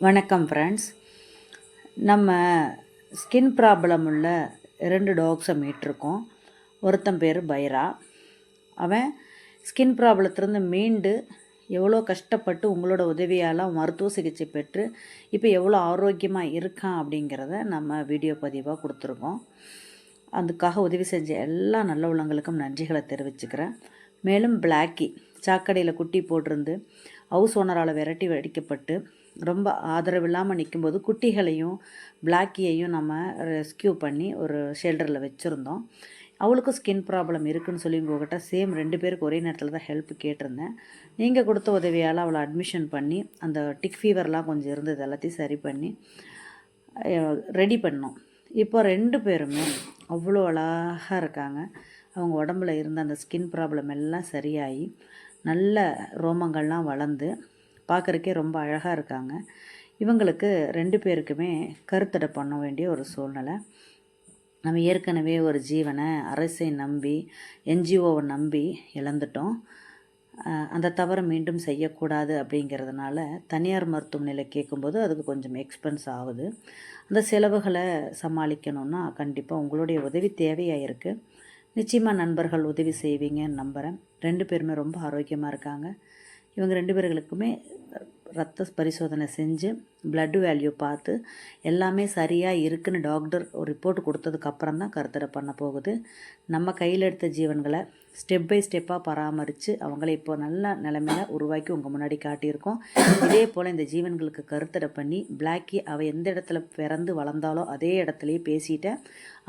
வணக்கம் ஃப்ரெண்ட்ஸ். நம்ம skin problem உள்ள 2 டாக்ஸை மீட்டிருக்கோம். ஒருத்தன் பேர் பைரா. அவன் ஸ்கின் ப்ராப்ளத்திலேருந்து மீண்டு எவ்வளோ கஷ்டப்பட்டு உங்களோட உதவியால் மருத்துவ சிகிச்சை பெற்று இப்போ எவ்வளோ ஆரோக்கியமாக இருக்கான் அப்படிங்கிறத நம்ம வீடியோ பதிவாக கொடுத்துருக்கோம். அதுக்காக உதவி செஞ்ச எல்லா நல்ல உள்ளங்களுக்கும் நன்றிகளை தெரிவிச்சுக்கிறேன். மேலும் பிளாக்கி சாக்கடையில் குட்டி போட்டிருந்து ஹவுஸ் ஓனரால் விரட்டி அடிக்கப்பட்டு ரொம்ப ஆதரவில்லாமல் நிற்கும்போது குட்டிகளையும் பிளாக்கியையும் நம்ம ரெஸ்கியூ பண்ணி ஒரு ஷெல்டரில் வச்சுருந்தோம். அவளுக்கும் ஸ்கின் ப்ராப்ளம் இருக்குதுன்னு சொல்லி உங்கள்கிட்ட சேம் 2 பேருக்கு ஒரே நேரத்தில் தான் ஹெல்ப் கேட்டிருந்தேன். நீங்கள் கொடுத்த உதவியால் அவளை அட்மிஷன் பண்ணி அந்த டிக் ஃபீவர்லாம் கொஞ்சம் இருந்தது எல்லாத்தையும் சரி பண்ணி ரெடி பண்ணோம். இப்போ 2 பேருமே அவ்வளோ அழகாக இருக்காங்க. அவங்க உடம்புல இருந்த அந்த ஸ்கின் ப்ராப்ளம் எல்லாம் சரியாகி நல்ல ரோமங்கள்லாம் வளர்ந்து பார்க்குறக்கே ரொம்ப அழகாக இருக்காங்க. இவங்களுக்கு 2 பேருக்குமே கருத்தடை பண்ண வேண்டிய ஒரு சூழ்நிலை. நம்ம ஏற்கனவே ஒரு ஜீவனை அரசை நம்பி என்ஜிஓவை நம்பி இழந்துட்டோம். அந்த தவறை மீண்டும் செய்யக்கூடாது அப்படிங்கிறதுனால தனியார் மருத்துவமனையில் கேட்கும்போது அதுக்கு கொஞ்சம் எக்ஸ்பென்ஸ் ஆகுது. அந்த செலவுகளை சமாளிக்கணுன்னா கண்டிப்பாக உங்களுடைய உதவி தேவையாக இருக்குது. நிச்சயமாக நண்பர்கள் உதவி செய்வீங்கன்னு நம்புகிறேன். 2 பேருமே ரொம்ப ஆரோக்கியமாக இருக்காங்க. இவங்க 2 பேர்களுக்குமே ரத்த பரிசோதனை செஞ்சு பிளட் வேல்யூ பார்த்து எல்லாமே சரியாக இருக்குன்னு டாக்டர் ஒரு ரிப்போர்ட் கொடுத்ததுக்கப்புறம் தான் கருத்தடை பண்ண போகுது. நம்ம கையில் எடுத்த ஜீவன்களை ஸ்டெப் பை ஸ்டெப்பாக பராமரித்து அவங்கள இப்போ நல்ல நிலைமையில் உருவாக்கி உங்கள் முன்னாடி காட்டியிருக்கோம். இதே போல் இந்த ஜீவன்களுக்கு கருத்தடை பண்ணி பிளாக்கி அவள் எந்த இடத்துல பிறந்து வளர்ந்தாலோ அதே இடத்துலையே பேசிட்டு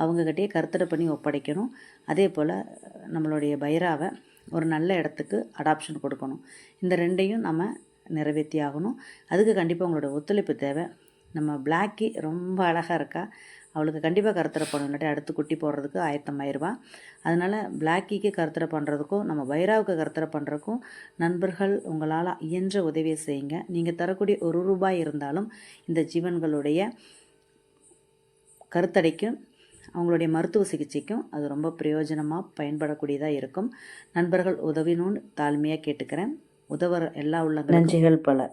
அவங்கக்கிட்டே கருத்தடை பண்ணி ஒப்படைக்கணும். அதே போல் நம்மளுடைய பைராவை ஒரு நல்ல இடத்துக்கு அடாப்ஷன் கொடுக்கணும். இந்த 2ஐயும் நம்ம நிறைவேற்றி ஆகணும். அதுக்கு கண்டிப்பாக உங்களோட ஒத்துழைப்பு தேவை. நம்ம பிளாக்கி ரொம்ப அழகாக இருக்கா. அவளுக்கு கண்டிப்பாக கருத்தடை பண்ணணும். அடுத்து குட்டி போடுறதுக்கு ஆயத்தமாயிருவா. அதனால் பிளாக்கிக்கு கருத்தடை பண்ணுறதுக்கும் நம்ம பைராவுக்கு கருத்தடை பண்ணுறதுக்கும் நண்பர்கள் உங்களால் இயன்ற உதவியை செய்யுங்க. நீங்கள் தரக்கூடிய ₹1 இருந்தாலும் இந்த ஜீவன்களுடைய கருத்தடைக்கும் அவங்களுடைய மருத்துவ சிகிச்சைக்கும் அது ரொம்ப பிரயோஜனமாக பயன்படக்கூடியதாக இருக்கும். நண்பர்கள் உதவினும் தாழ்மையாக கேட்டுக்கிறேன். உதவுற எல்லா உள்ளங்களுக்கும் நன்றிகள் பல.